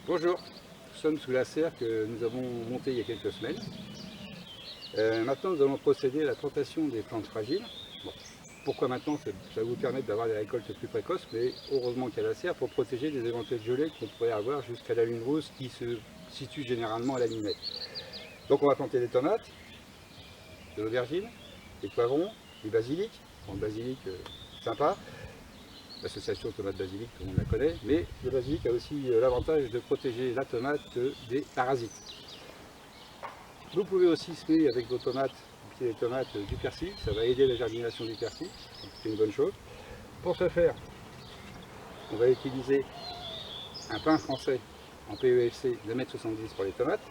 Bonjour, nous sommes sous la serre que nous avons montée il y a quelques semaines. Maintenant nous allons procéder à la plantation des plantes fragiles. Bon, pourquoi maintenant? Ça va vous permettre d'avoir des récoltes plus précoces, mais heureusement qu'il y a la serre pour protéger des éventuelles gelées qu'on pourrait avoir jusqu'à la lune rouge qui se situe généralement à la mi-mai. Donc on va planter des tomates, de l'aubergine, des poivrons, du basilic. Bon, le basilic, sympa. L'association tomate-basilic, tout le monde la connaît, mais le basilic a aussi l'avantage de protéger la tomate des parasites. Vous pouvez aussi semer avec vos tomates, des tomates, du persil, ça va aider la germination du persil, c'est une bonne chose. Pour ce faire, on va utiliser un pain français en PEFC de 1,70 m pour les tomates,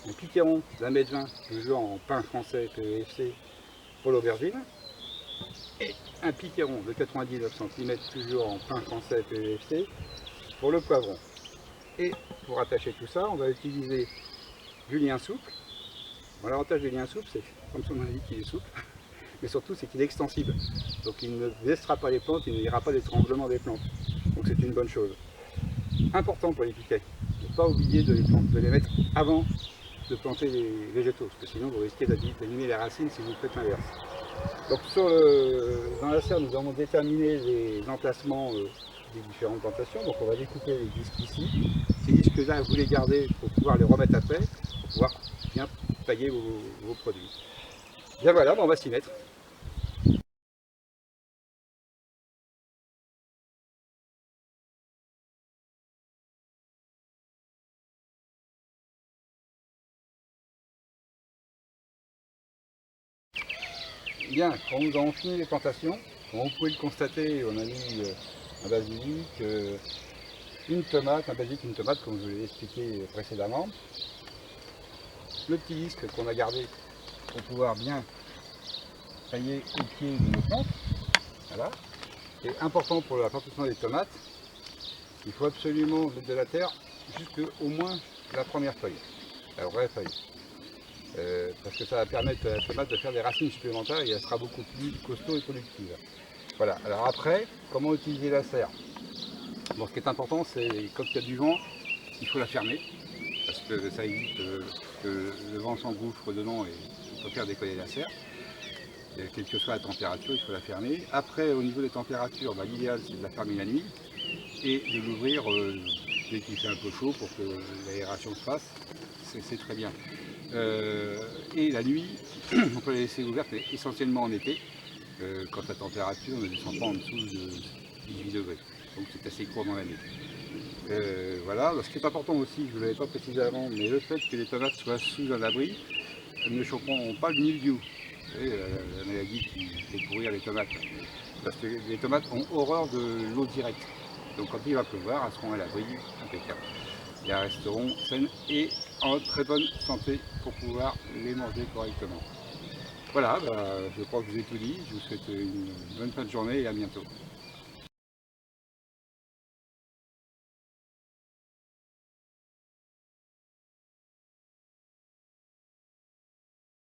un piqueron d'1,20 m toujours en pain français PEFC pour l'aubergine, et un piqueron de 99 cm toujours en pain français PEFC pour le poivron. Et pour attacher tout ça, on va utiliser du lien souple. Bon, l'avantage du lien souple, c'est comme son nom l'indique qu'il est souple, mais surtout c'est qu'il est extensible. Donc il ne laissera pas les plantes, il n'y aura pas d'étranglement des plantes. Donc c'est une bonne chose. Important pour les piquets, ne pas oublier de les mettre avant de planter les végétaux, parce que sinon vous risquez d'abîmer les racines si vous faites l'inverse. Donc dans la serre, nous avons déterminé les emplacements des différentes plantations. Donc on va découper les disques ici. Ces disques-là, vous les gardez pour pouvoir les remettre après, pour pouvoir bien tailler vos produits. Bien voilà, on va s'y mettre. Bien, quand nous avons fini les plantations, comme vous pouvez le constater, on a mis un basilic, une tomate, un basilic, une tomate, comme je vous l'ai expliqué précédemment. Le petit disque qu'on a gardé pour pouvoir bien tailler au pied de nos plantes. Voilà. Et important pour la plantation des tomates, il faut absolument mettre de la terre jusqu'au moins la première feuille, la vraie feuille. Parce que ça va permettre à la tomate de faire des racines supplémentaires et elle sera beaucoup plus costaud et productive. Voilà, alors après, comment utiliser la serre? Bon, ce qui est important, c'est quand il y a du vent, il faut la fermer, parce que ça évite que le vent s'engouffre dedans et on peut faire décoller la serre. Et quelle que soit la température, il faut la fermer. Après, au niveau des températures, l'idéal c'est de la fermer la nuit et de l'ouvrir dès qu'il fait un peu chaud pour que l'aération se fasse. C'est très bien. Et la nuit, on peut la laisser ouverte, mais essentiellement en été, quand la température ne descend pas en dessous de 18 degrés. Donc c'est assez court dans l'année. Voilà, ce qui est important aussi, je ne vous l'avais pas précisé avant, mais le fait que les tomates soient sous un abri, elles ne choperont pas le mildiou. Vous savez, la maladie qui fait pourrir les tomates. Parce que les tomates ont horreur de l'eau directe. Donc quand il va pleuvoir, elles seront à l'abri, impeccable. Elles resteront saines et en très bonne santé pour pouvoir les manger correctement. Voilà, je crois que je vous ai tout dit. Je vous souhaite une bonne fin de journée et à bientôt.